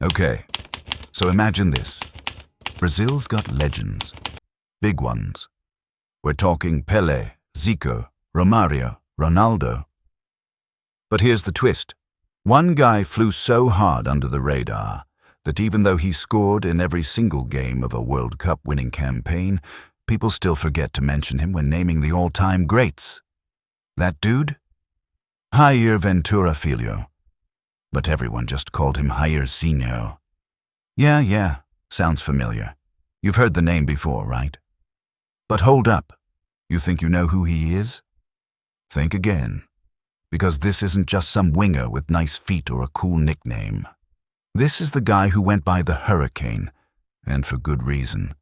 Okay, so imagine this. Brazil's got legends. Big ones. We're talking Pelé, Zico, Romario, Ronaldo. But here's the twist. One guy flew so hard under the radar that even though he scored in every single game of a World Cup winning campaign, people still forget to mention him when naming the all-time greats. That dude? Jair Ventura Filho. But everyone just called him Jairzinho. Yeah, sounds familiar. You've heard the name before, right? But hold up. You think you know who he is? Think again. Because this isn't just some winger with nice feet or a cool nickname. This is the guy who went by the Hurricane, and for good reason.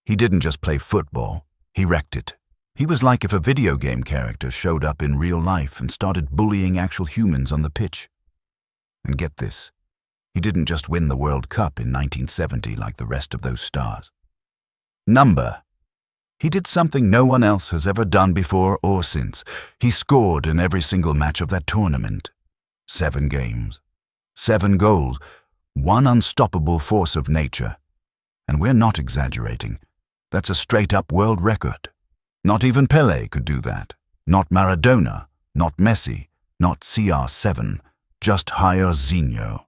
He didn't just play football, he wrecked it. He was like if a video game character showed up in real life and started bullying actual humans on the pitch. And get this, he didn't just win the World Cup in 1970 like the rest of those stars. He did something no one else has ever done before or since. He scored in every single match of that tournament. 7 games, 7 goals, one unstoppable force of nature. And we're not exaggerating. That's a straight-up world record. Not even Pelé could do that. Not Maradona, not Messi, not CR7, just Jairzinho.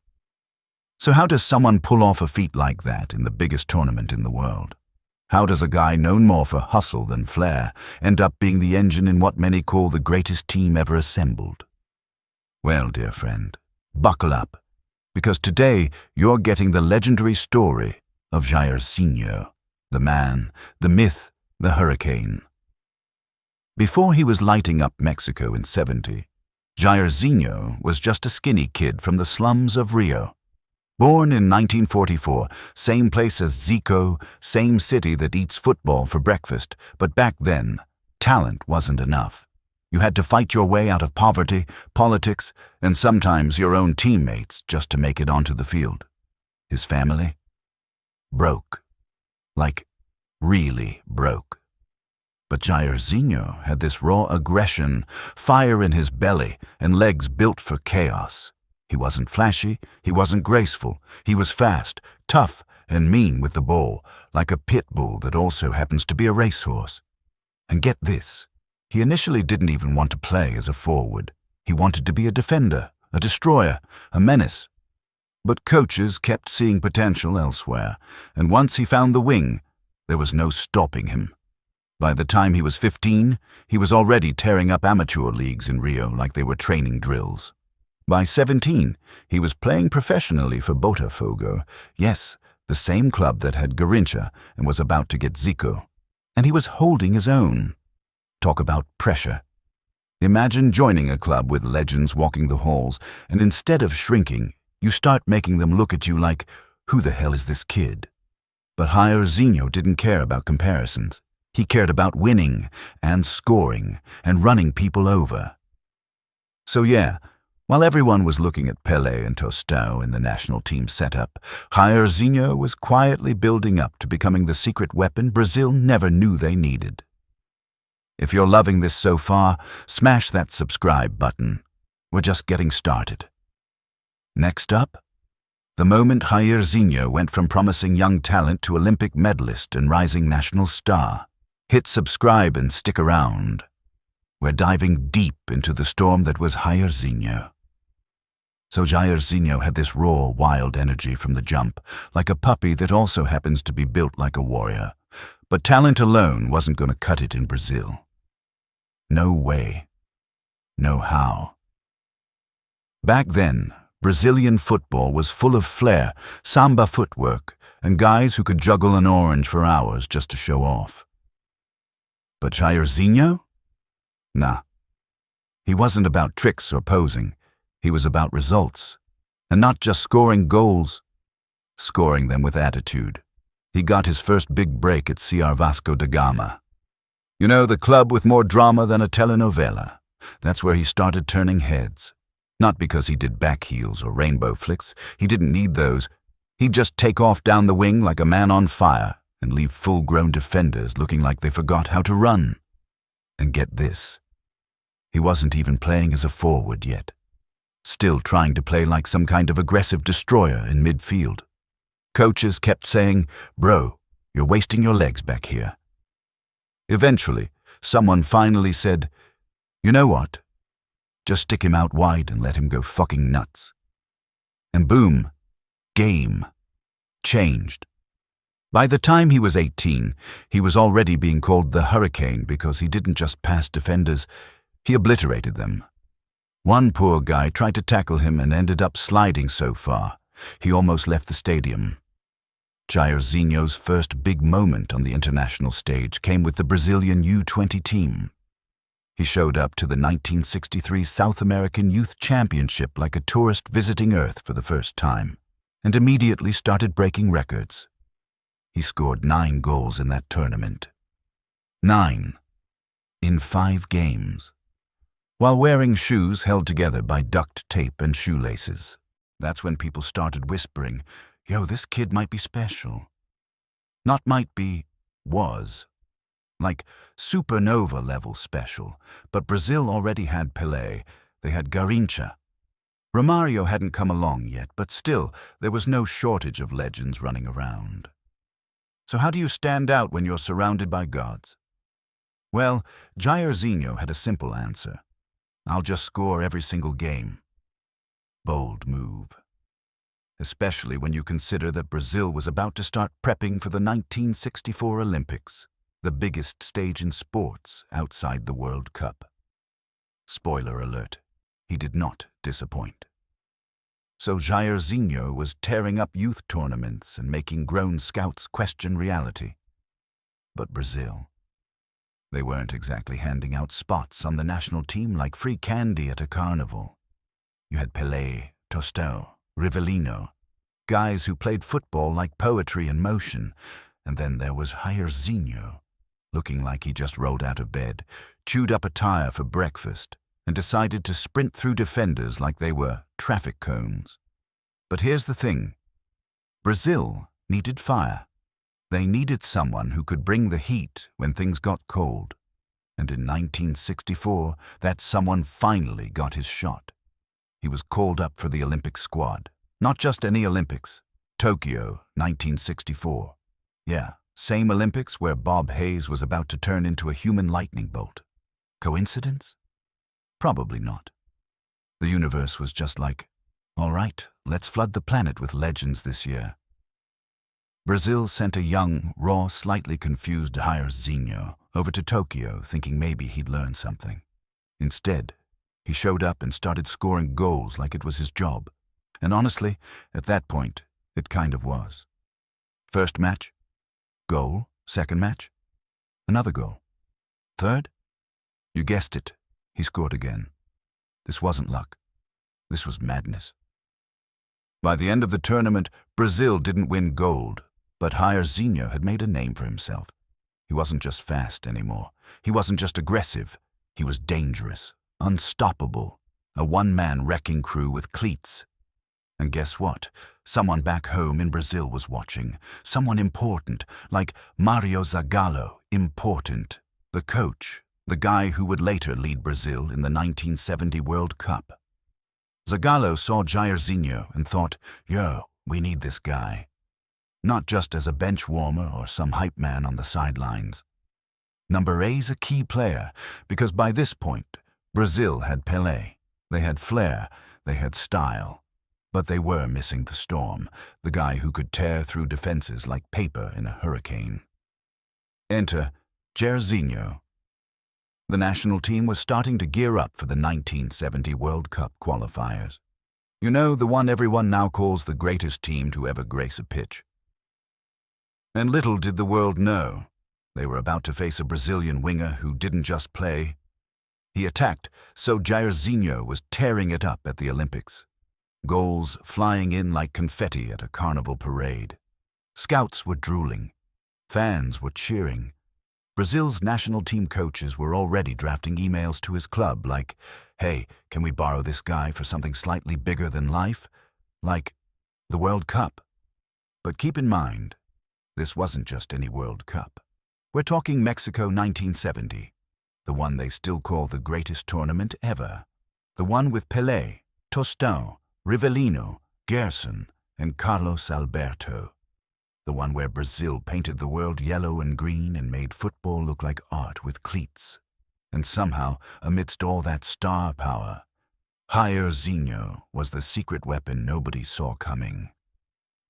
So how does someone pull off a feat like that in the biggest tournament in the world? How does a guy known more for hustle than flair end up being the engine in what many call the greatest team ever assembled? Well, dear friend, buckle up, because today you're getting the legendary story of Jairzinho, the man, the myth, the hurricane. Before he was lighting up Mexico in '70, Jairzinho was just a skinny kid from the slums of Rio. Born in 1944, same place as Zico, same city that eats football for breakfast, but back then, talent wasn't enough. You had to fight your way out of poverty, politics, and sometimes your own teammates just to make it onto the field. His family? Broke. Like, really broke. But Jairzinho had this raw aggression, fire in his belly, and legs built for chaos. He wasn't flashy, he wasn't graceful, he was fast, tough, and mean with the ball, like a pit bull that also happens to be a racehorse. And get this, he initially didn't even want to play as a forward. He wanted to be a defender, a destroyer, a menace. But coaches kept seeing potential elsewhere, and once he found the wing, there was no stopping him. By the time he was 15, he was already tearing up amateur leagues in Rio like they were training drills. By 17, he was playing professionally for Botafogo, yes, the same club that had Garrincha and was about to get Zico. And he was holding his own. Talk about pressure. Imagine joining a club with legends walking the halls, and instead of shrinking, you start making them look at you like, who the hell is this kid? But Jairzinho didn't care about comparisons. He cared about winning and scoring and running people over. So yeah, while everyone was looking at Pelé and Tostão in the national team setup, Jairzinho was quietly building up to becoming the secret weapon Brazil never knew they needed. If you're loving this so far, smash that subscribe button. We're just getting started. Next up, the moment Jairzinho went from promising young talent to Olympic medalist and rising national star. Hit subscribe and stick around. We're diving deep into the storm that was Jairzinho. So Jairzinho had this raw, wild energy from the jump, like a puppy that also happens to be built like a warrior. But talent alone wasn't going to cut it in Brazil. No way. No how. Back then, Brazilian football was full of flair, samba footwork, and guys who could juggle an orange for hours just to show off. But Jairzinho? Nah. He wasn't about tricks or posing. He was about results. And not just scoring goals, scoring them with attitude. He got his first big break at CR Vasco da Gama. You know, the club with more drama than a telenovela. That's where he started turning heads. Not because he did back heels or rainbow flicks. He didn't need those. He'd just take off down the wing like a man on fire and leave full-grown defenders looking like they forgot how to run. And get this. He wasn't even playing as a forward yet. still trying to play like some kind of aggressive destroyer in midfield. Coaches kept saying, "Bro, you're wasting your legs back here." Eventually, someone finally said, "You know what? Just stick him out wide and let him go fucking nuts." And boom, game changed. By the time he was 18, he was already being called the Hurricane because he didn't just pass defenders, he obliterated them. One poor guy tried to tackle him and ended up sliding so far, he almost left the stadium. Jairzinho's first big moment on the international stage came with the Brazilian U20 team. He showed up to the 1963 South American Youth Championship like a tourist visiting Earth for the first time, and immediately started breaking records. He scored 9 goals in that tournament. 9. In 5 games. While wearing shoes held together by duct tape and shoelaces. That's when people started whispering, "Yo, this kid might be special." Not might be, was. Like supernova level special, but Brazil already had Pelé, they had Garrincha. Romario hadn't come along yet, but still, there was no shortage of legends running around. So how do you stand out when you're surrounded by gods? Well, Jairzinho had a simple answer. I'll just score every single game. Bold move. Especially when you consider that Brazil was about to start prepping for the 1964 Olympics, the biggest stage in sports outside the World Cup. Spoiler alert, he did not disappoint. So Jairzinho was tearing up youth tournaments and making grown scouts question reality. But Brazil, they weren't exactly handing out spots on the national team like free candy at a carnival. You had Pelé, Tostão, Rivellino, guys who played football like poetry in motion, and then there was Jairzinho, looking like he just rolled out of bed, chewed up a tire for breakfast, and decided to sprint through defenders like they were traffic cones. But here's the thing. Brazil needed fire. They needed someone who could bring the heat when things got cold. And in 1964, that someone finally got his shot. He was called up for the Olympic squad. Not just any Olympics. Tokyo, 1964. Yeah, same Olympics where Bob Hayes was about to turn into a human lightning bolt. Coincidence? Probably not. The universe was just like, all right, let's flood the planet with legends this year. Brazil sent a young, raw, slightly confused Jairzinho over to Tokyo thinking maybe he'd learn something. Instead, he showed up and started scoring goals like it was his job. And honestly, at that point, it kind of was. First match, goal. Second match, another goal. Third, you guessed it, he scored again. This wasn't luck. This was madness. By the end of the tournament, Brazil didn't win gold, but Jairzinho had made a name for himself. He wasn't just fast anymore. He wasn't just aggressive. He was dangerous, unstoppable, a one-man wrecking crew with cleats. And guess what? Someone back home in Brazil was watching. Someone important, like Mario Zagallo, important. The coach, the guy who would later lead Brazil in the 1970 World Cup. Zagallo saw Jairzinho and thought, yo, we need this guy. Not just as a bench warmer or some hype man on the sidelines. Number 8's a key player, because by this point, Brazil had Pelé. They had flair, they had style. But they were missing the storm, the guy who could tear through defenses like paper in a hurricane. Enter Jairzinho. The national team was starting to gear up for the 1970 World Cup qualifiers. You know, the one everyone now calls the greatest team to ever grace a pitch. And little did the world know, they were about to face a Brazilian winger who didn't just play. He attacked, so Jairzinho was tearing it up at the Olympics. Goals flying in like confetti at a carnival parade. Scouts were drooling. Fans were cheering. Brazil's national team coaches were already drafting emails to his club like, hey, can we borrow this guy for something slightly bigger than life? Like the World Cup. But keep in mind, this wasn't just any World Cup. We're talking Mexico 1970, the one they still call the greatest tournament ever. The one with Pelé, Tostão, Rivellino, Gerson, and Carlos Alberto. The one where Brazil painted the world yellow and green and made football look like art with cleats. And somehow, amidst all that star power, Jairzinho was the secret weapon nobody saw coming.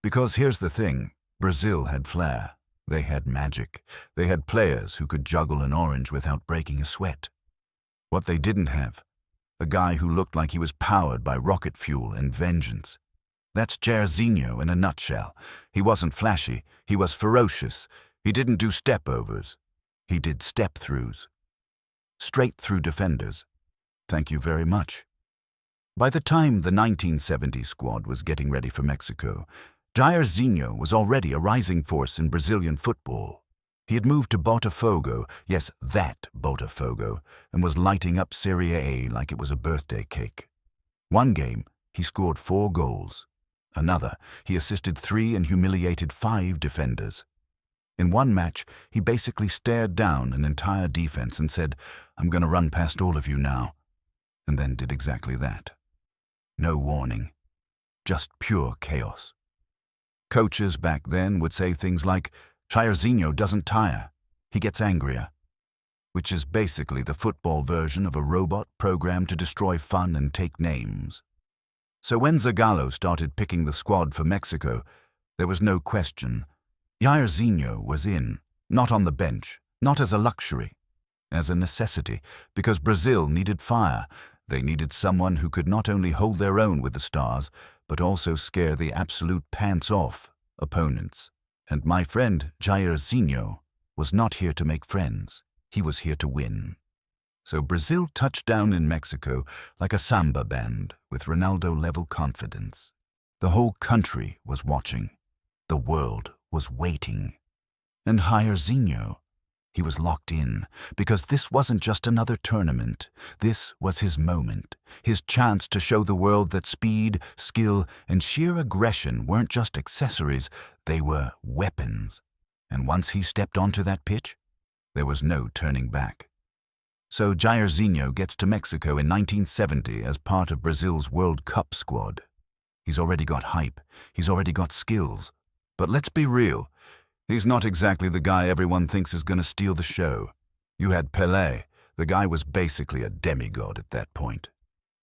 Because here's the thing, Brazil had flair. They had magic. They had players who could juggle an orange without breaking a sweat. What they didn't have, a guy who looked like he was powered by rocket fuel and vengeance. That's Jairzinho in a nutshell. He wasn't flashy. He was ferocious. He didn't do step-overs. He did step-throughs. Straight through defenders. Thank you very much. By the time the 1970 squad was getting ready for Mexico, Jairzinho was already a rising force in Brazilian football. He had moved to Botafogo, yes, that Botafogo, and was lighting up Serie A like it was a birthday cake. One game, he scored 4 goals. Another, he assisted 3 and humiliated 5 defenders. In one match, he basically stared down an entire defense and said, "I'm going to run past all of you now," and then did exactly that. No warning. Just pure chaos. Coaches back then would say things like, "Jairzinho doesn't tire. He gets angrier," which is basically the football version of a robot programmed to destroy fun and take names. So when Zagallo started picking the squad for Mexico, there was no question. Jairzinho was in, not on the bench, not as a luxury, as a necessity, because Brazil needed fire. They needed someone who could not only hold their own with the stars, but also scare the absolute pants-off opponents. And my friend Jairzinho was not here to make friends. He was here to win. So Brazil touched down in Mexico like a samba band with Ronaldo-level confidence. The whole country was watching. The world was waiting. And Jairzinho, he was locked in, because this wasn't just another tournament. This was his moment, his chance to show the world that speed, skill, and sheer aggression weren't just accessories, they were weapons. And once he stepped onto that pitch, there was no turning back. So Jairzinho gets to Mexico in 1970 as part of Brazil's World Cup squad. He's already got hype, he's already got skills. But let's be real, he's not exactly the guy everyone thinks is going to steal the show. You had Pelé, the guy was basically a demigod at that point.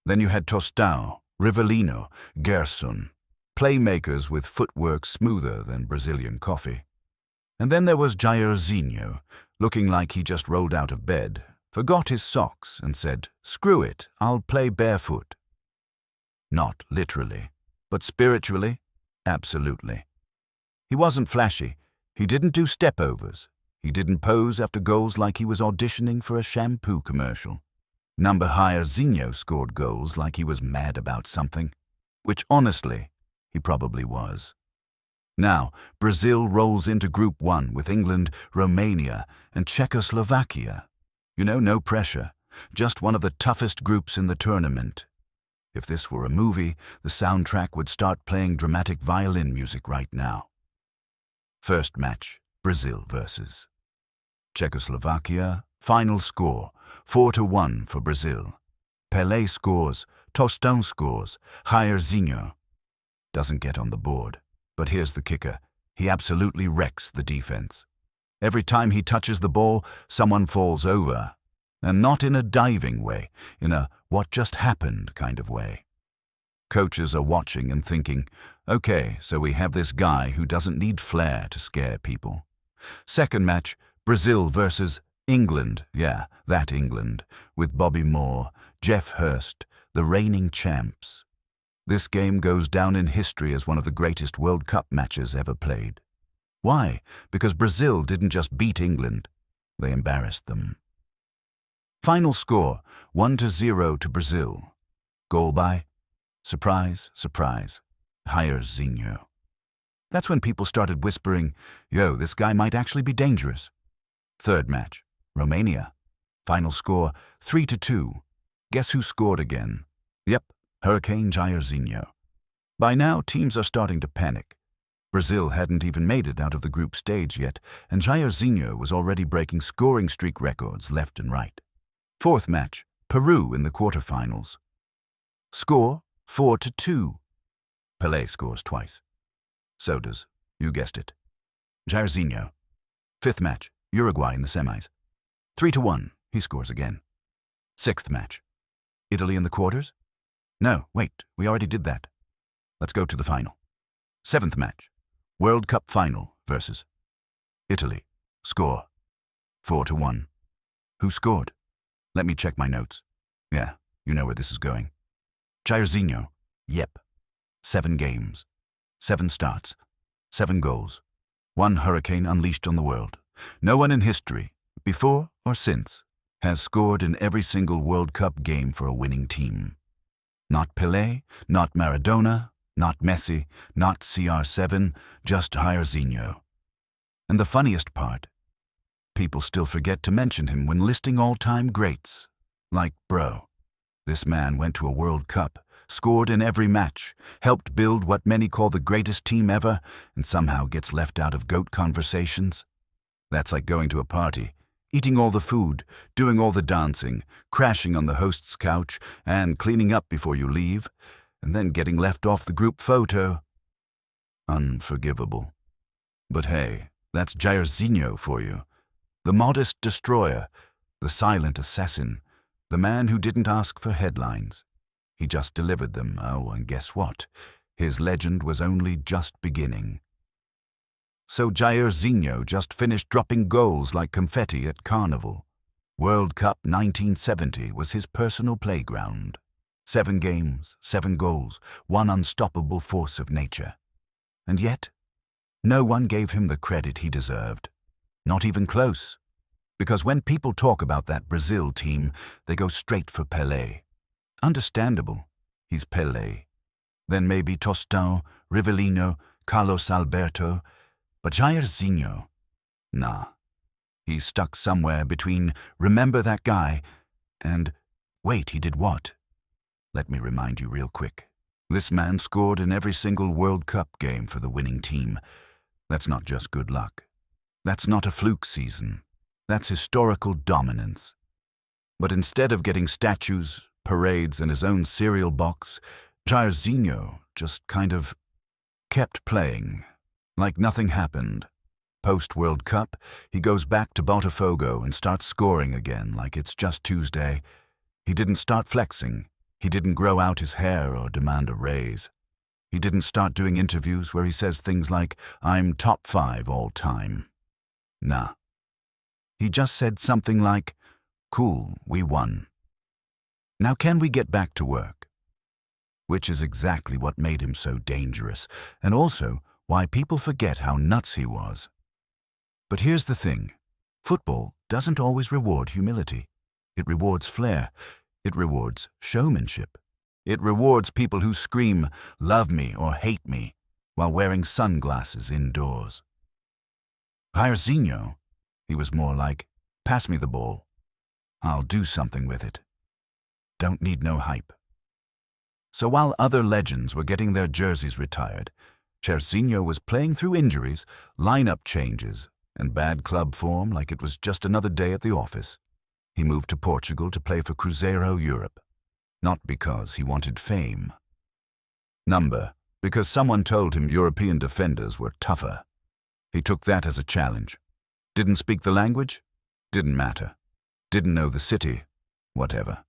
Then you had Tostão, Rivellino, Gerson, playmakers with footwork smoother than Brazilian coffee. And then there was Jairzinho, looking like he just rolled out of bed, forgot his socks and said, "Screw it, I'll play barefoot." Not literally, but spiritually, absolutely. He wasn't flashy. He didn't do step-overs. He didn't pose after goals like he was auditioning for a shampoo commercial. Number Jairzinho scored goals like he was mad about something, which honestly, he probably was. Now, Brazil rolls into Group 1 with England, Romania, and Czechoslovakia. You know, no pressure, just one of the toughest groups in the tournament. If this were a movie, the soundtrack would start playing dramatic violin music right now. First match, Brazil versus Czechoslovakia. Final score, 4-1 for Brazil. Pelé scores, Tostão scores, Jairzinho doesn't get on the board. But here's the kicker, he absolutely wrecks the defense. Every time he touches the ball, someone falls over. And not in a diving way, in a what just happened kind of way. Coaches are watching and thinking, okay, so we have this guy who doesn't need flair to scare people. Second match, Brazil versus England, yeah, that England, with Bobby Moore, Jeff Hurst, the reigning champs. This game goes down in history as one of the greatest World Cup matches ever played. Why? Because Brazil didn't just beat England, they embarrassed them. Final score, 1-0 to Brazil. Goal by? Surprise, surprise, Jairzinho. That's when people started whispering, yo, this guy might actually be dangerous. Third match, Romania. Final score, 3-2. Guess who scored again? Yep, Hurricane Jairzinho. By now, teams are starting to panic. Brazil hadn't even made it out of the group stage yet, and Jairzinho was already breaking scoring streak records left and right. Fourth match, Peru in the quarterfinals. Score, 4-2. Pelé scores twice. So does, you guessed it, Jairzinho. Fifth match, Uruguay in the semis. 3-1, he scores again. Sixth match, Italy in the quarters? No, wait, we already did that. Let's go to the final. Seventh match, World Cup final versus Italy. Score, 4-1. Who scored? Let me check my notes. Yeah, you know where this is going. Jairzinho, yep. 7 games, 7 starts, 7 goals. 1 hurricane unleashed on the world. No one in history, before or since, has scored in every single World Cup game for a winning team. Not Pelé, not Maradona, not Messi, not CR7, just Jairzinho. And the funniest part, people still forget to mention him when listing all-time greats. Like, bro, this man went to a World Cup, scored in every match, helped build what many call the greatest team ever, and somehow gets left out of GOAT conversations. That's like going to a party, eating all the food, doing all the dancing, crashing on the host's couch, and cleaning up before you leave, and then getting left off the group photo. Unforgivable. But hey, that's Jairzinho for you. The modest destroyer, the silent assassin, the man who didn't ask for headlines. He just delivered them. Oh, and guess what? His legend was only just beginning. So Jairzinho just finished dropping goals like confetti at Carnival. World Cup 1970 was his personal playground. 7 games, 7 goals, 1 unstoppable force of nature. And yet, no one gave him the credit he deserved. Not even close. Because when people talk about that Brazil team, they go straight for Pelé. Understandable. He's Pelé. Then maybe Tostão, Rivellino, Carlos Alberto. But Jairzinho? Nah. He's stuck somewhere between remember that guy and wait, he did what? Let me remind you real quick. This man scored in every single World Cup game for the winning team. That's not just good luck. That's not a fluke season. That's historical dominance. But instead of getting statues, parades, and his own cereal box, Jairzinho just kind of kept playing, like nothing happened. Post-World Cup, he goes back to Botafogo and starts scoring again like it's just Tuesday. He didn't start flexing. He didn't grow out his hair or demand a raise. He didn't start doing interviews where he says things like, "I'm top 5 all time." Nah. He just said something like, "Cool, we won. Now can we get back to work?" Which is exactly what made him so dangerous, and also why people forget how nuts he was. But here's the thing. Football doesn't always reward humility. It rewards flair. It rewards showmanship. It rewards people who scream, "Love me" or "Hate me," while wearing sunglasses indoors. Jairzinho, he was more like, "Pass me the ball. I'll do something with it. Don't need no hype." So while other legends were getting their jerseys retired, Jairzinho was playing through injuries, lineup changes, and bad club form like it was just another day at the office. He moved to Portugal to play for Cruzeiro Europe. Not because he wanted fame. Because someone told him European defenders were tougher. He took that as a challenge. Didn't speak the language? Didn't matter. Didn't know the city? Whatever.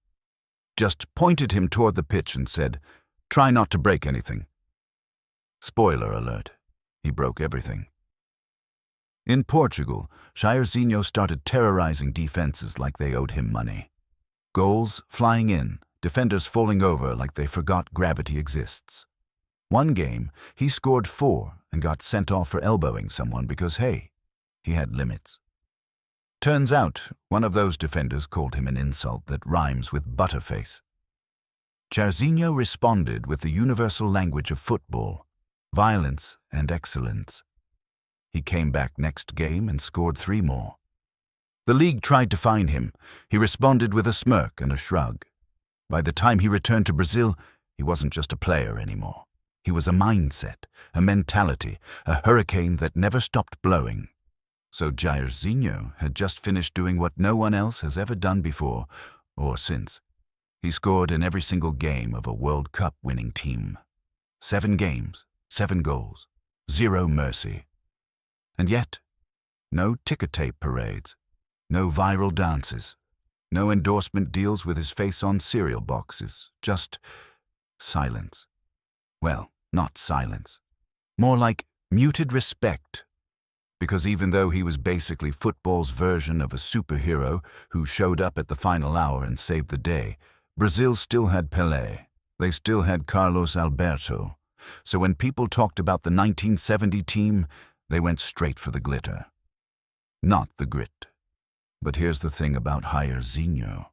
Just pointed him toward the pitch and said, "Try not to break anything." Spoiler alert, he broke everything. In Portugal, Jairzinho started terrorizing defenses like they owed him money. Goals flying in, defenders falling over like they forgot gravity exists. One game, he scored 4 and got sent off for elbowing someone because, hey, he had limits. Turns out, one of those defenders called him an insult that rhymes with butterface. Jairzinho responded with the universal language of football, violence and excellence. He came back next game and scored 3 more. The league tried to fine him. He responded with a smirk and a shrug. By the time he returned to Brazil, he wasn't just a player anymore. He was a mindset, a mentality, a hurricane that never stopped blowing. So Jairzinho had just finished doing what no one else has ever done before or since. He scored in every single game of a World Cup winning team. 7 games, 7 goals, 0 mercy. And yet, no ticker tape parades, no viral dances, no endorsement deals with his face on cereal boxes, just silence. Well, not silence. More like muted respect. Because even though he was basically football's version of a superhero who showed up at the final hour and saved the day, Brazil still had Pelé. They still had Carlos Alberto. So when people talked about the 1970 team, they went straight for the glitter. Not the grit. But here's the thing about Jairzinho.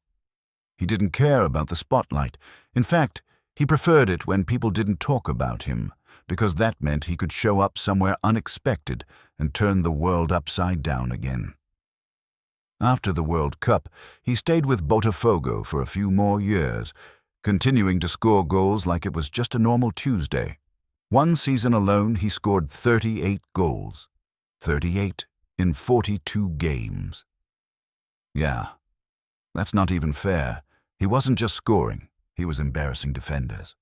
He didn't care about the spotlight. In fact, he preferred it when people didn't talk about him, because that meant he could show up somewhere unexpected and turn the world upside down again. After the World Cup, he stayed with Botafogo for a few more years, continuing to score goals like it was just a normal Tuesday. One season alone, he scored 38 goals. 38 in 42 games. Yeah, that's not even fair. He wasn't just scoring, he was embarrassing defenders.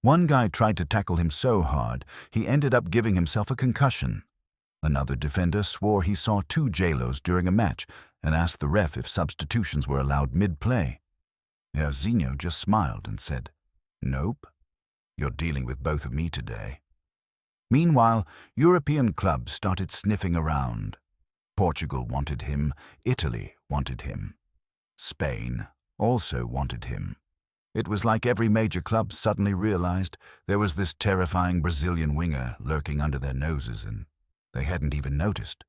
One guy tried to tackle him so hard, he ended up giving himself a concussion. Another defender swore he saw 2 J-Los during a match and asked the ref if substitutions were allowed mid-play. Jairzinho just smiled and said, "Nope, you're dealing with both of me today." Meanwhile, European clubs started sniffing around. Portugal wanted him, Italy wanted him. Spain also wanted him. It was like every major club suddenly realized there was this terrifying Brazilian winger lurking under their noses and they hadn't even noticed.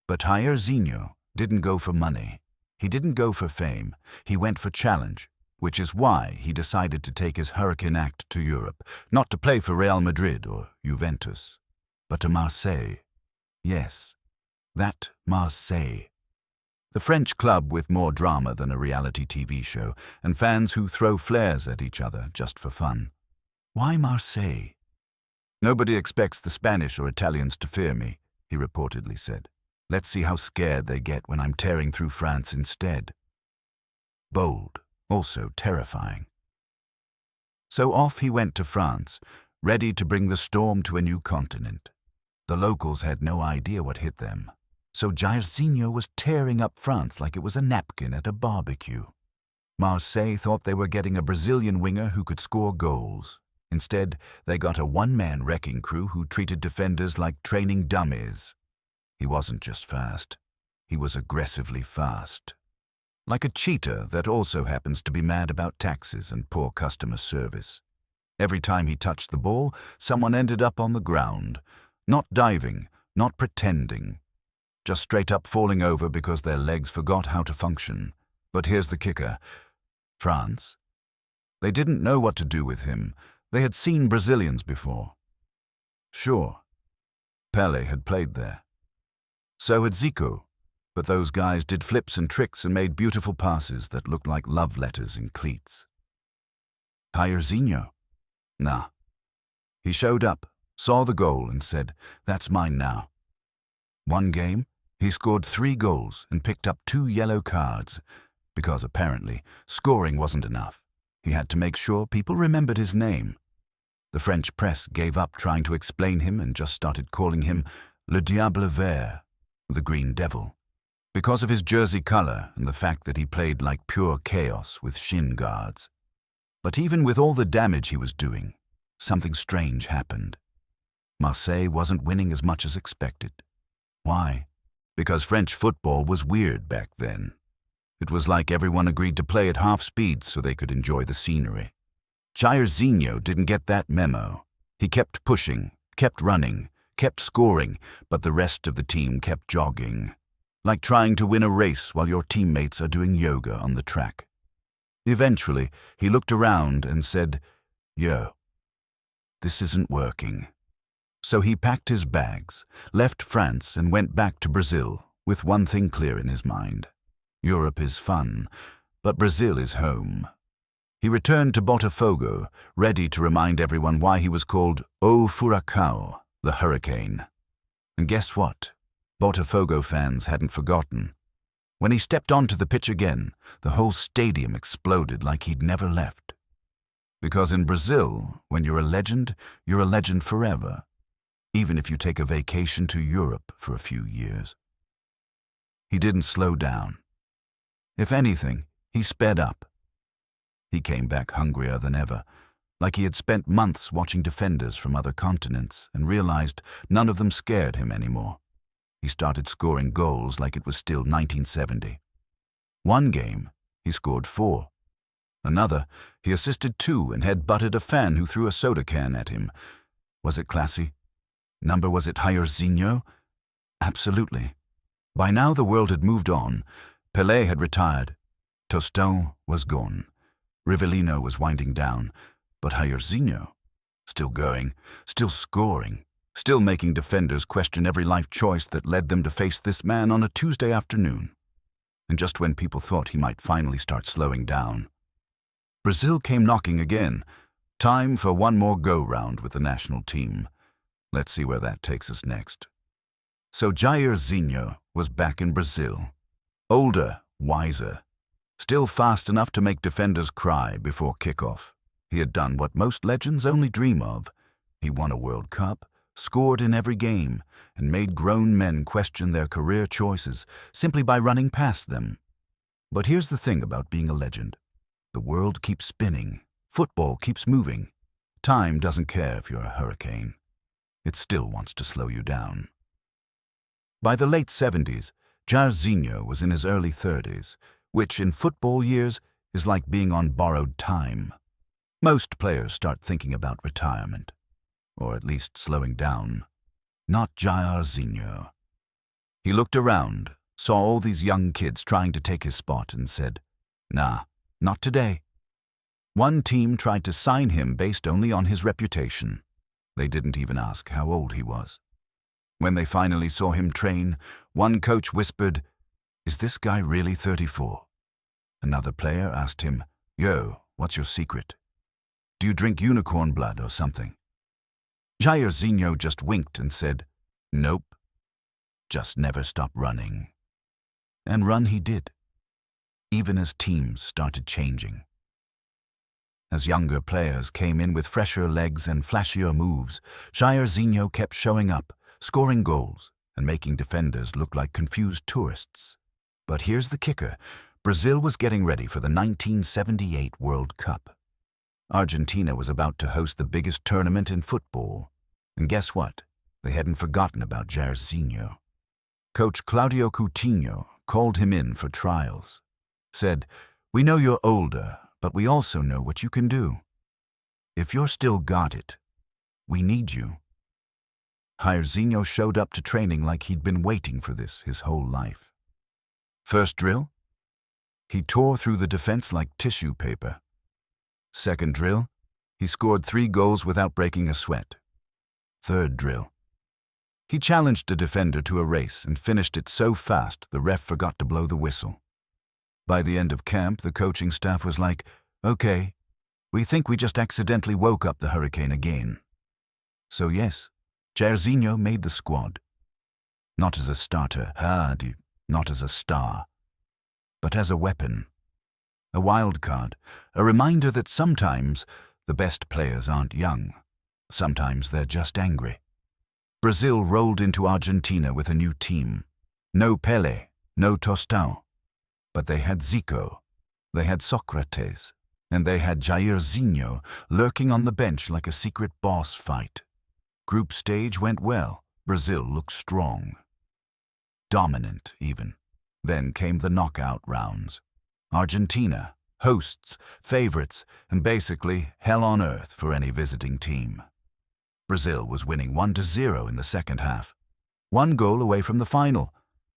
But Jairzinho didn't go for money. He didn't go for fame. He went for challenge, which is why he decided to take his Hurricane act to Europe, not to play for Real Madrid or Juventus, but to Marseille. Yes, that Marseille. The French club with more drama than a reality TV show, and fans who throw flares at each other just for fun. Why Marseille? "Nobody expects the Spanish or Italians to fear me," he reportedly said. "Let's see how scared they get when I'm tearing through France instead." Bold, also terrifying. So off he went to France, ready to bring the storm to a new continent. The locals had no idea what hit them. So Jairzinho was tearing up France like it was a napkin at a barbecue. Marseille thought they were getting a Brazilian winger who could score goals. Instead, they got a one-man wrecking crew who treated defenders like training dummies. He wasn't just fast. He was aggressively fast. Like a cheetah that also happens to be mad about taxes and poor customer service. Every time he touched the ball, someone ended up on the ground. Not diving, not pretending. Just straight up falling over because their legs forgot how to function. But here's the kicker. France? They didn't know what to do with him. They had seen Brazilians before. Sure, Pelé had played there. So had Zico, but those guys did flips and tricks and made beautiful passes that looked like love letters in cleats. Jairzinho? Nah. He showed up, saw the goal and said, "That's mine now." One game, he scored 3 goals and picked up 2 yellow cards, because apparently scoring wasn't enough. He had to make sure people remembered his name. The French press gave up trying to explain him and just started calling him Le Diable Vert, the Green Devil, because of his jersey color and the fact that he played like pure chaos with shin guards. But even with all the damage he was doing, something strange happened. Marseille wasn't winning as much as expected. Why? Because French football was weird back then. It was like everyone agreed to play at half speed so they could enjoy the scenery. Jairzinho didn't get that memo. He kept pushing, kept running, kept scoring, but the rest of the team kept jogging. Like trying to win a race while your teammates are doing yoga on the track. Eventually, he looked around and said, "Yo, this isn't working." So he packed his bags, left France and went back to Brazil with one thing clear in his mind. Europe is fun, but Brazil is home. He returned to Botafogo, ready to remind everyone why he was called O Furacão, the Hurricane. And guess what? Botafogo fans hadn't forgotten. When he stepped onto the pitch again, the whole stadium exploded like he'd never left. Because in Brazil, when you're a legend forever, even if you take a vacation to Europe for a few years. He didn't slow down. If anything, he sped up. He came back hungrier than ever, like he had spent months watching defenders from other continents and realized none of them scared him anymore. He started scoring goals like it was still 1970. One game, he scored 4. Another, he assisted 2 and head-butted a fan who threw a soda can at him. Was it classy? Was it Jairzinho? Absolutely. By now the world had moved on. Pelé had retired. Tostão was gone. Rivellino was winding down. But Jairzinho, still going, still scoring, still making defenders question every life choice that led them to face this man on a Tuesday afternoon. And just when people thought he might finally start slowing down, Brazil came knocking again. Time for one more go-round with the national team. Let's see where that takes us next. So Jairzinho was back in Brazil. Older, wiser, still fast enough to make defenders cry before kickoff. He had done what most legends only dream of. He won a World Cup, scored in every game, and made grown men question their career choices simply by running past them. But here's the thing about being a legend. The world keeps spinning. Football keeps moving. Time doesn't care if you're a hurricane. It still wants to slow you down. By the late 70s, Jairzinho was in his early 30s, which in football years is like being on borrowed time. Most players start thinking about retirement, or at least slowing down. Not Jairzinho. He looked around, saw all these young kids trying to take his spot and said, "Nah, not today." One team tried to sign him based only on his reputation. They didn't even ask how old he was. When they finally saw him train, one coach whispered, "Is this guy really 34? Another player asked him, "Yo, what's your secret? Do you drink unicorn blood or something?" Jairzinho just winked and said, "Nope. Just never stop running." And run he did, even as teams started changing. As younger players came in with fresher legs and flashier moves, Jairzinho kept showing up, scoring goals, and making defenders look like confused tourists. But here's the kicker. Brazil was getting ready for the 1978 World Cup. Argentina was about to host the biggest tournament in football. And guess what? They hadn't forgotten about Jairzinho. Coach Claudio Coutinho called him in for trials. Said, "We know you're older, but we also know what you can do. If you're still got it, we need you." Jairzinho showed up to training like he'd been waiting for this his whole life. First drill, he tore through the defense like tissue paper. Second drill, he scored 3 goals without breaking a sweat. Third drill, he challenged a defender to a race and finished it so fast the ref forgot to blow the whistle. By the end of camp, the coaching staff was like, "Okay, we think we just accidentally woke up the hurricane again." So yes, Jairzinho made the squad. Not as a starter, not as a star, but as a weapon. A wild card, a reminder that sometimes the best players aren't young. Sometimes they're just angry. Brazil rolled into Argentina with a new team. No Pelé, no Tostão. But they had Zico, they had Socrates, and they had Jairzinho lurking on the bench like a secret boss fight. Group stage went well. Brazil looked strong. Dominant, even. Then came the knockout rounds. Argentina, hosts, favorites, and basically hell on earth for any visiting team. Brazil was winning 1-0 in the second half. 1 goal away from the final.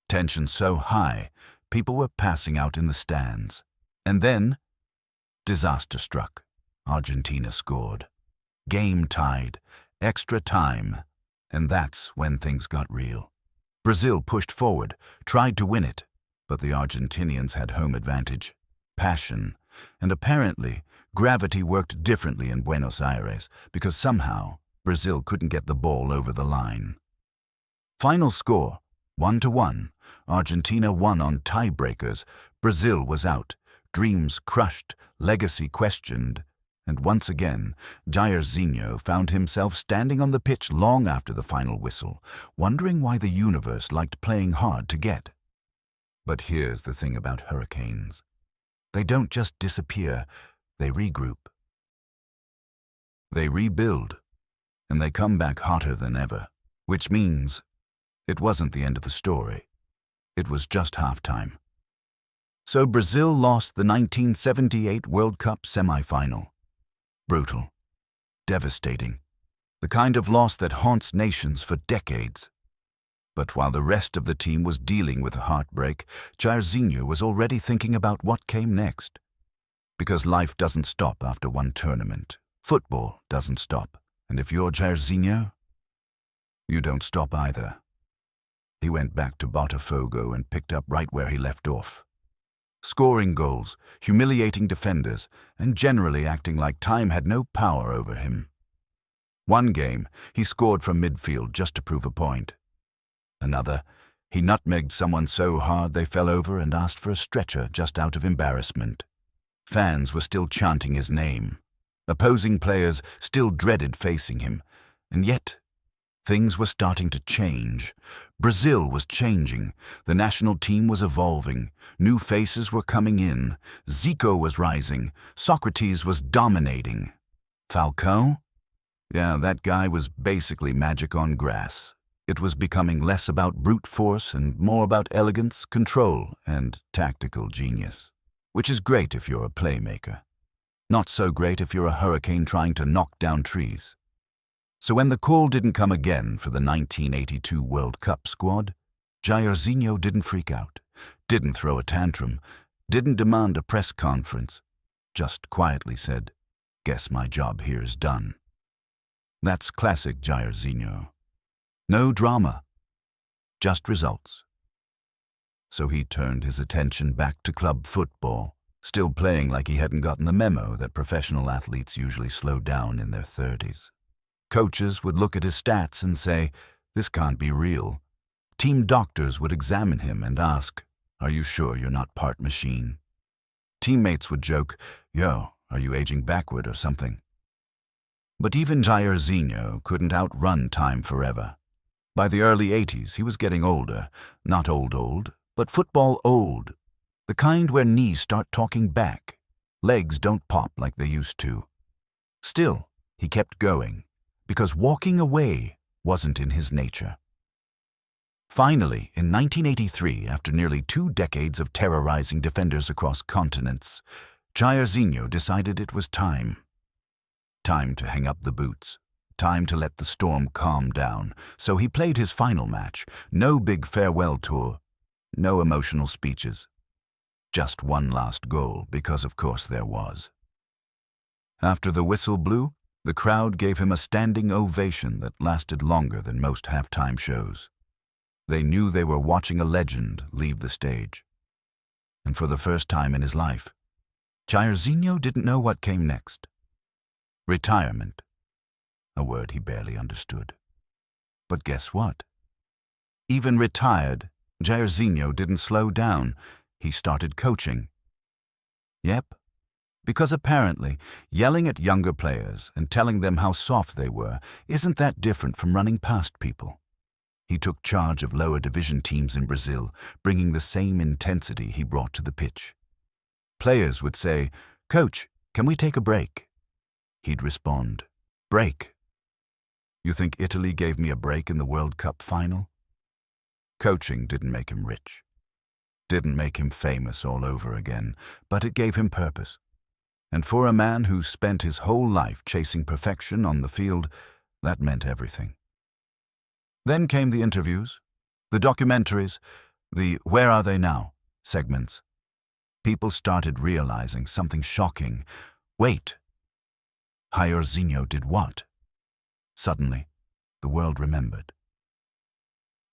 Tension so high, people were passing out in the stands. And then, disaster struck. Argentina scored. Game tied, extra time, and that's when things got real. Brazil pushed forward, tried to win it, but the Argentinians had home advantage, passion, and apparently gravity worked differently in Buenos Aires because somehow Brazil couldn't get the ball over the line. Final score, 1-1, Argentina won on tiebreakers. Brazil was out, dreams crushed, legacy questioned. And once again, Jairzinho found himself standing on the pitch long after the final whistle, wondering why the universe liked playing hard to get. But here's the thing about hurricanes. They don't just disappear, they regroup. They rebuild, and they come back hotter than ever, which means it wasn't the end of the story. It was just halftime. So Brazil lost the 1978 World Cup semi-final. Brutal, devastating, the kind of loss that haunts nations for decades. But while the rest of the team was dealing with a heartbreak, Jairzinho was already thinking about what came next. Because life doesn't stop after one tournament. Football doesn't stop. And if you're Jairzinho, you don't stop either. He went back to Botafogo and picked up right where he left off. Scoring goals, humiliating defenders, and generally acting like time had no power over him. One game, he scored from midfield just to prove a point. Another, he nutmegged someone so hard they fell over and asked for a stretcher just out of embarrassment. Fans were still chanting his name. Opposing players still dreaded facing him. And yet, things were starting to change. Brazil was changing. The national team was evolving. New faces were coming in. Zico was rising. Socrates was dominating. Falcao? Yeah, that guy was basically magic on grass. It was becoming less about brute force and more about elegance, control, and tactical genius. Which is great if you're a playmaker. Not so great if you're a hurricane trying to knock down trees. So when the call didn't come again for the 1982 World Cup squad, Jairzinho didn't freak out, didn't throw a tantrum, didn't demand a press conference, just quietly said, "Guess my job here's done." That's classic Jairzinho. No drama, just results. So he turned his attention back to club football, still playing like he hadn't gotten the memo that professional athletes usually slow down in their 30s. Coaches would look at his stats and say, "This can't be real." Team doctors would examine him and ask, "Are you sure you're not part machine?" Teammates would joke, "Yo, are you aging backward or something?" But even Jairzinho couldn't outrun time forever. By the early 80s, he was getting older, not old, but football old. The kind where knees start talking back, legs don't pop like they used to. Still, he kept going, because walking away wasn't in his nature. Finally, in 1983, after nearly 2 decades of terrorizing defenders across continents, Jairzinho decided it was time. Time to hang up the boots. Time to let the storm calm down. So he played his final match. No big farewell tour. No emotional speeches. Just one last goal, because of course there was. After the whistle blew, the crowd gave him a standing ovation that lasted longer than most halftime shows. They knew they were watching a legend leave the stage. And for the first time in his life, Jairzinho didn't know what came next. Retirement. A word he barely understood. But guess what? Even retired, Jairzinho didn't slow down. He started coaching. Yep. Because apparently, yelling at younger players and telling them how soft they were isn't that different from running past people. He took charge of lower division teams in Brazil, bringing the same intensity he brought to the pitch. Players would say, "Coach, can we take a break?" He'd respond, "Break? You think Italy gave me a break in the World Cup final?" Coaching didn't make him rich. Didn't make him famous all over again, but it gave him purpose. And for a man who spent his whole life chasing perfection on the field, that meant everything. Then came the interviews, the documentaries, the "Where Are They Now?" segments. People started realizing something shocking. Wait. Jairzinho did what? Suddenly, the world remembered.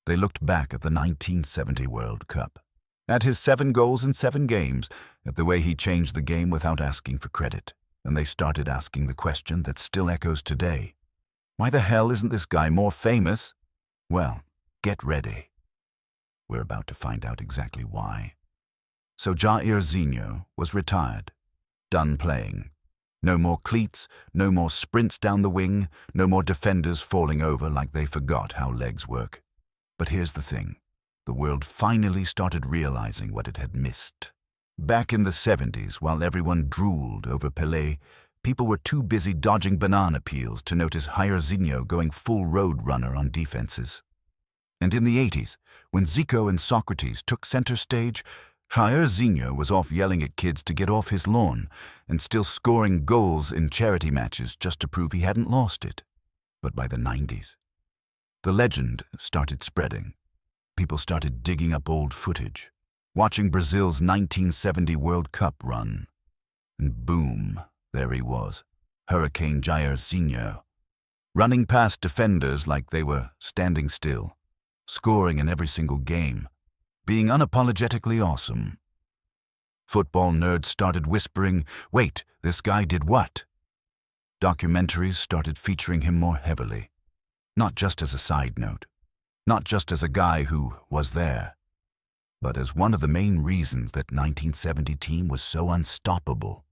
They looked back at the 1970 World Cup, at his 7 goals in 7 games, at the way he changed the game without asking for credit, and they started asking the question that still echoes today. Why the hell isn't this guy more famous? Well, get ready. We're about to find out exactly why. So Jairzinho was retired, done playing. No more cleats, no more sprints down the wing, no more defenders falling over like they forgot how legs work. But here's the thing. The world finally started realizing what it had missed. Back in the 70s, while everyone drooled over Pelé, people were too busy dodging banana peels to notice Jairzinho going full road runner on defenses. And in the 80s, when Zico and Socrates took center stage, Jairzinho was off yelling at kids to get off his lawn and still scoring goals in charity matches just to prove he hadn't lost it. But by the 90s, the legend started spreading. People started digging up old footage, watching Brazil's 1970 World Cup run. And boom, there he was, Hurricane Jairzinho, running past defenders like they were standing still, scoring in every single game, being unapologetically awesome. Football nerds started whispering, "Wait, this guy did what?" Documentaries started featuring him more heavily, not just as a side note, not just as a guy who was there, but as one of the main reasons that 1970 team was so unstoppable.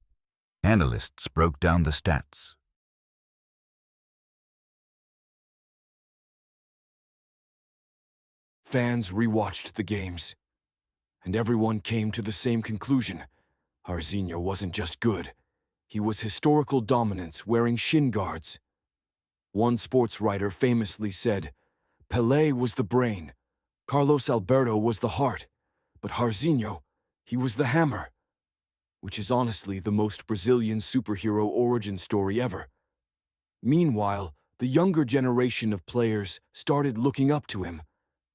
Analysts broke down the stats. Fans rewatched the games, and everyone came to the same conclusion. Jairzinho wasn't just good. He was historical dominance wearing shin guards. One sports writer famously said, "Pelé was the brain, Carlos Alberto was the heart, but Jairzinho, he was the hammer," which is honestly the most Brazilian superhero origin story ever. Meanwhile, the younger generation of players started looking up to him,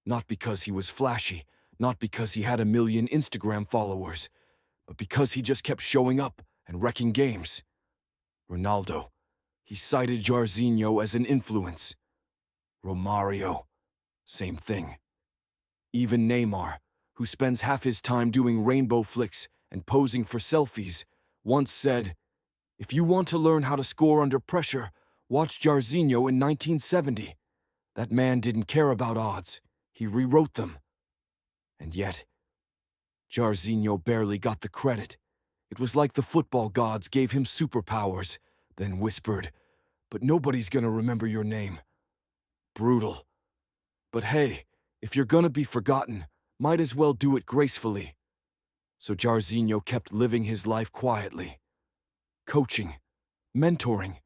not because he was flashy, not because he had 1 million Instagram followers, but because he just kept showing up and wrecking games. Ronaldo, he cited Jairzinho as an influence. Romario, same thing. Even Neymar, who spends half his time doing rainbow flicks and posing for selfies, once said, "If you want to learn how to score under pressure, watch Jairzinho in 1970. That man didn't care about odds. He rewrote them." And yet, Jairzinho barely got the credit. It was like the football gods gave him superpowers, then whispered, "But nobody's gonna remember your name." Brutal. But hey, if you're gonna be forgotten, might as well do it gracefully. So Jairzinho kept living his life quietly, coaching, mentoring,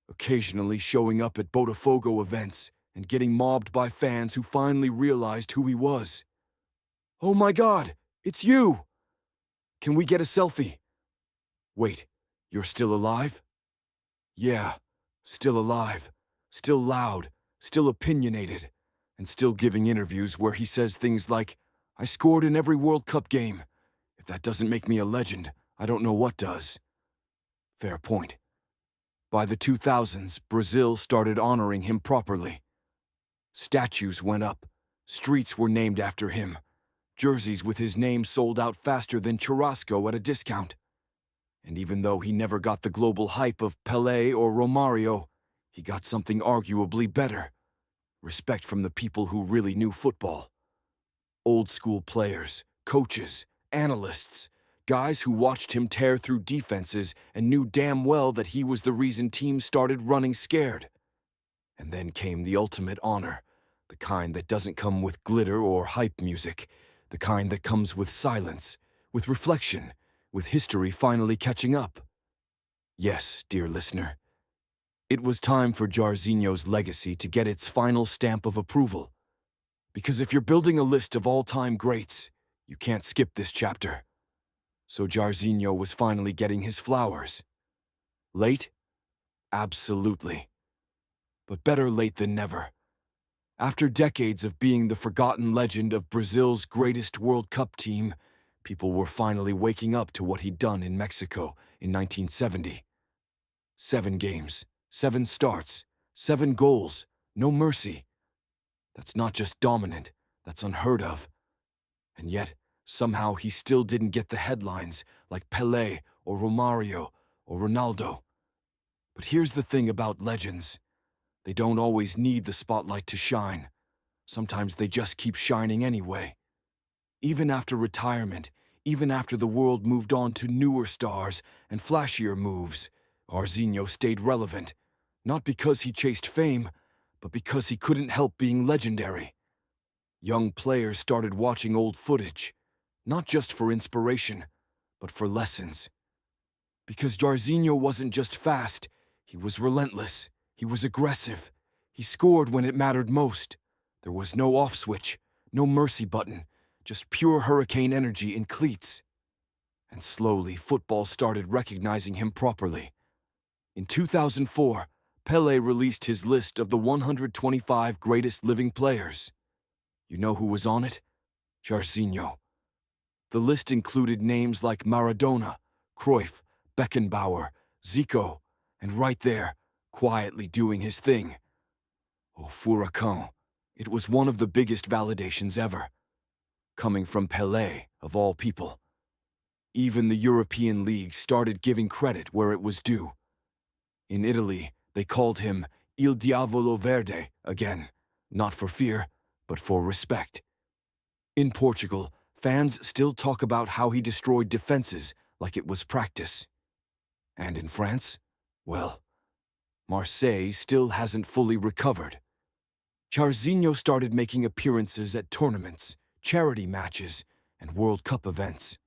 occasionally showing up at Botafogo events and getting mobbed by fans who finally realized who he was. "Oh my God, it's you! Can we get a selfie?" "Wait, you're still alive?" "Yeah, still alive, still loud, still opinionated, and still giving interviews where he says things like, 'I scored in every World Cup game. If that doesn't make me a legend, I don't know what does.'" Fair point. By the 2000s, Brazil started honoring him properly. Statues went up, streets were named after him, jerseys with his name sold out faster than churrasco at a discount. And even though he never got the global hype of Pelé or Romario, he got something arguably better: respect from the people who really knew football. Old school players, coaches, analysts, guys who watched him tear through defenses and knew damn well that he was the reason teams started running scared. And then came the ultimate honor, the kind that doesn't come with glitter or hype music, the kind that comes with silence, with reflection, with history finally catching up. Yes, dear listener, it was time for Jairzinho's legacy to get its final stamp of approval. Because if you're building a list of all-time greats, you can't skip this chapter. So Jairzinho was finally getting his flowers. Late? Absolutely. But better late than never. After decades of being the forgotten legend of Brazil's greatest World Cup team, people were finally waking up to what he'd done in Mexico in 1970. 7 games, 7 starts, 7 goals, no mercy. That's not just dominant, that's unheard of. And yet, somehow he still didn't get the headlines like Pelé or Romario or Ronaldo. But here's the thing about legends. They don't always need the spotlight to shine. Sometimes they just keep shining anyway. Even after retirement, even after the world moved on to newer stars and flashier moves, Jairzinho stayed relevant, not because he chased fame, but because he couldn't help being legendary. Young players started watching old footage, not just for inspiration, but for lessons. Because Jairzinho wasn't just fast, he was relentless, he was aggressive, he scored when it mattered most. There was no off switch, no mercy button, just pure hurricane energy in cleats. And slowly, football started recognizing him properly. In 2004, Pelé released his list of the 125 greatest living players. You know who was on it? Jairzinho. The list included names like Maradona, Cruyff, Beckenbauer, Zico, and right there, quietly doing his thing. Oh, Hurricane. It was one of the biggest validations ever. Coming from Pelé, of all people. Even the European leagues started giving credit where it was due. In Italy, they called him Il Diavolo Verde again, not for fear, but for respect. In Portugal, fans still talk about how he destroyed defenses like it was practice. And in France, well, Marseille still hasn't fully recovered. Jairzinho started making appearances at tournaments, charity matches, and World Cup events.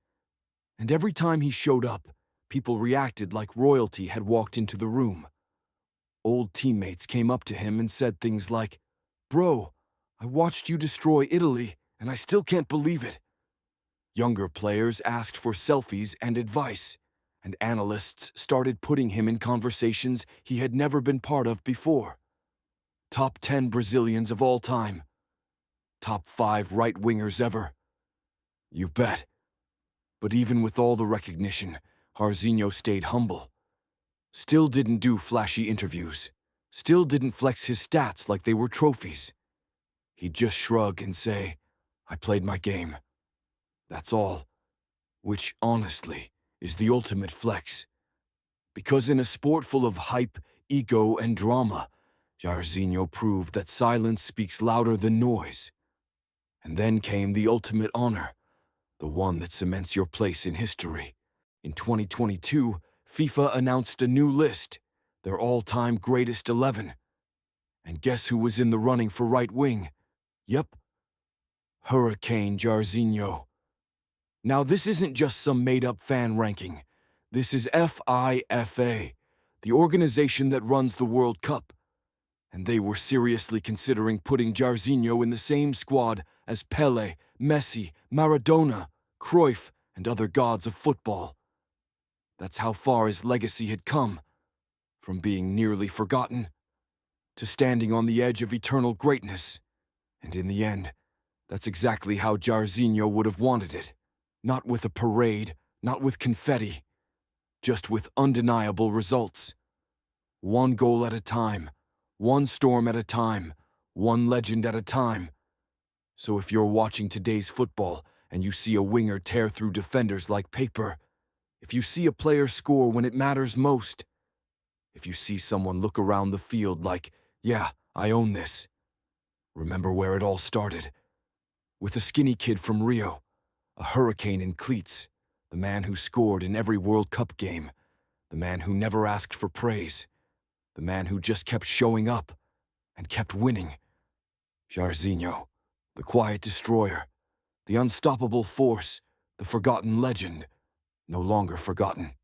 And every time he showed up, people reacted like royalty had walked into the room. Old teammates came up to him and said things like, "Bro, I watched you destroy Italy, and I still can't believe it." Younger players asked for selfies and advice, and analysts started putting him in conversations he had never been part of before. Top 10 Brazilians of all time. Top 5 right-wingers ever. You bet. But even with all the recognition, Jairzinho stayed humble. Still didn't do flashy interviews. Still didn't flex his stats like they were trophies. He'd just shrug and say, "I played my game." That's all. Which, honestly, is the ultimate flex. Because in a sport full of hype, ego, and drama, Jairzinho proved that silence speaks louder than noise. And then came the ultimate honor, the one that cements your place in history. In 2022, FIFA announced a new list, their all-time greatest 11. And guess who was in the running for right wing? Yep, Hurricane Jairzinho. Now this isn't just some made-up fan ranking. This is FIFA, the organization that runs the World Cup. And they were seriously considering putting Jairzinho in the same squad as Pelé, Messi, Maradona, Cruyff, and other gods of football. That's how far his legacy had come, from being nearly forgotten to standing on the edge of eternal greatness. And in the end, that's exactly how Jairzinho would have wanted it. Not with a parade, not with confetti, just with undeniable results. One goal at a time, one storm at a time, one legend at a time. So if you're watching today's football and you see a winger tear through defenders like paper, if you see a player score when it matters most, if you see someone look around the field like, "Yeah, I own this," remember where it all started. With a skinny kid from Rio, a hurricane in cleats, the man who scored in every World Cup game, the man who never asked for praise, the man who just kept showing up and kept winning. Jairzinho, the quiet destroyer, the unstoppable force, the forgotten legend, no longer forgotten.